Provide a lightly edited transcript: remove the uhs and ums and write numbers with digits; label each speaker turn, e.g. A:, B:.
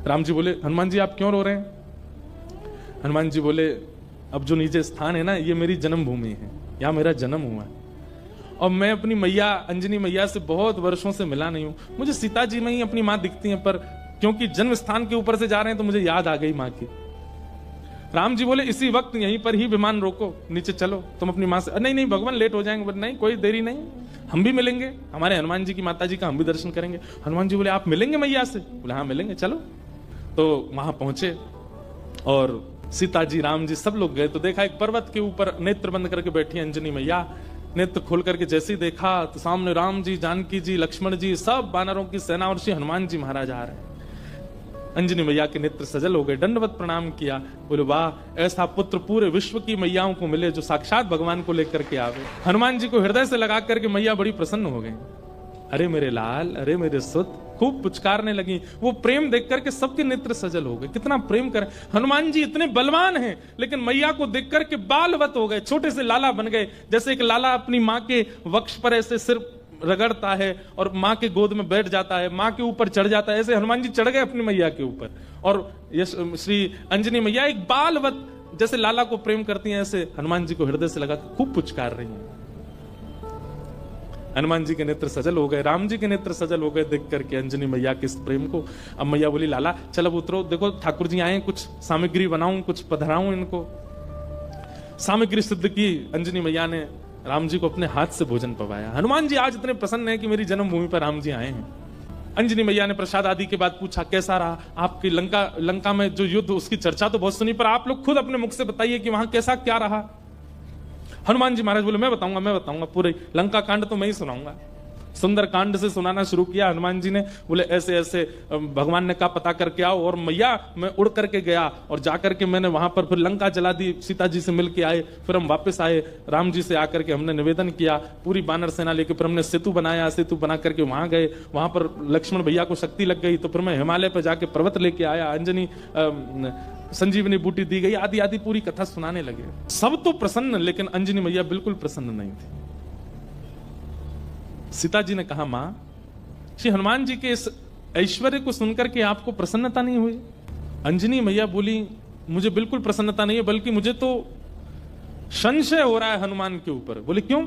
A: राम जी बोले, हनुमान जी आप क्यों रो रहे हैं? हनुमान जी बोले, अब जो नीचे स्थान है ना, ये मेरी जन्मभूमि है, यहाँ मेरा जन्म हुआ है और मैं अपनी मैया अंजनी मैया से बहुत वर्षों से मिला नहीं हूं। मुझे सीता जी में ही अपनी माँ दिखती है, पर क्योंकि जन्म स्थान के ऊपर से जा रहे हैं तो मुझे याद आ गई माँ की। राम जी बोले, इसी वक्त यहीं पर ही विमान रोको, नीचे चलो, तुम अपनी माँ से। नहीं नहीं भगवान, लेट हो जाएंगे। बोले, नहीं कोई देरी नहीं, हम भी मिलेंगे, हमारे हनुमान जी की माता जी का हम भी दर्शन करेंगे। हनुमान जी बोले, आप मिलेंगे मैया से? बोले, हाँ मिलेंगे, चलो। तो वहां पहुंचे और सीता जी राम जी सब लोग गए तो देखा एक पर्वत के ऊपर नेत्र बंद करके बैठी अंजनी मैया। नेत्र खोल करके जैसे ही देखा तो सामने राम जी, जानकी जी, लक्ष्मण जी, सब वानरों की सेना और श्री हनुमान जी महाराज आ रहे हैं। अंजनी मैया के नेत्र सजल हो गए, दंडवत प्रणाम किया। बोले, वाह, ऐसा पुत्र पूरे विश्व की मैयाओं को मिले जो साक्षात भगवान को लेकर के आवे। हनुमान जी को हृदय से लगा करके मैया बड़ी प्रसन्न हो गई। अरे मेरे लाल, अरे मेरे सुत, खूब पुचकारने लगी। वो प्रेम देख करके सबके नेत्र सजल हो गए। कितना प्रेम करें, हनुमान जी इतने बलवान हैं लेकिन मैया को देख करके बालवत हो गए, छोटे से लाला बन गए। जैसे एक लाला अपनी माँ के वक्ष पर ऐसे सिर रगड़ता है और माँ के गोद में बैठ जाता है, माँ के ऊपर चढ़ जाता है, ऐसे हनुमान जी चढ़ गए अपनी मैया के ऊपर। और ये श्री अंजनी मैया एक बालवत जैसे लाला को प्रेम करती हैं, ऐसे हनुमान जी को हृदय से लगा खूब पुचकार रही हैं। हनुमान जी के नेत्र सजल हो गए, राम जी के नेत्र सजल हो गए देख करके अंजनी मैया के इस प्रेम को। अब मैया बोली, लाला चल अब उतरो, देखो ठाकुर जी आए, कुछ सामग्री बनाऊं, कुछ पधराऊं इनको। सामग्री सिद्ध की अंजनी मैया ने, राम जी को अपने हाथ से भोजन पवाया। हनुमान जी आज इतने प्रसन्न हैं कि मेरी जन्मभूमि पर राम जी आए हैं। अंजनी मैया ने प्रसाद आदि के बाद पूछा, कैसा रहा आपकी लंका में जो युद्ध, उसकी चर्चा तो बहुत सुनी, पर आप लोग खुद अपने मुख से बताइए कि वहां कैसा क्या रहा। हनुमान जी महाराज बोले, मैं बताऊंगा, पूरे लंका कांड तो मैं ही सुनाऊंगा। सुंदर कांड से सुनाना शुरू किया हनुमान जी ने। बोले, ऐसे ऐसे भगवान ने कहा पता करके आओ, और मैया मैं उड़ करके गया और जाकर के मैंने वहां पर फिर लंका जला दी, सीता जी से मिल के आए, फिर हम वापस आए, राम जी से आकर के हमने निवेदन किया, पूरी बानर सेना लेके फिर हमने सेतु बनाया, सेतु बना करके वहां गए, वहां पर लक्ष्मण भैया को शक्ति लग गई तो फिर मैं हिमालय पर जाके पर्वत लेके आया, अंजनी संजीवनी बूटी दी गई, आदि आदि पूरी कथा सुनाने लगे। सब तो प्रसन्न, लेकिन अंजनी मैया बिल्कुल प्रसन्न नहीं थी। सीता जी ने कहा, मां, श्री हनुमान जी के इस ऐश्वर्य को सुनकर के आपको प्रसन्नता नहीं हुई? अंजनी मैया बोली, मुझे बिल्कुल प्रसन्नता नहीं है, बल्कि मुझे तो संशय हो रहा है हनुमान के ऊपर। बोले, क्यों?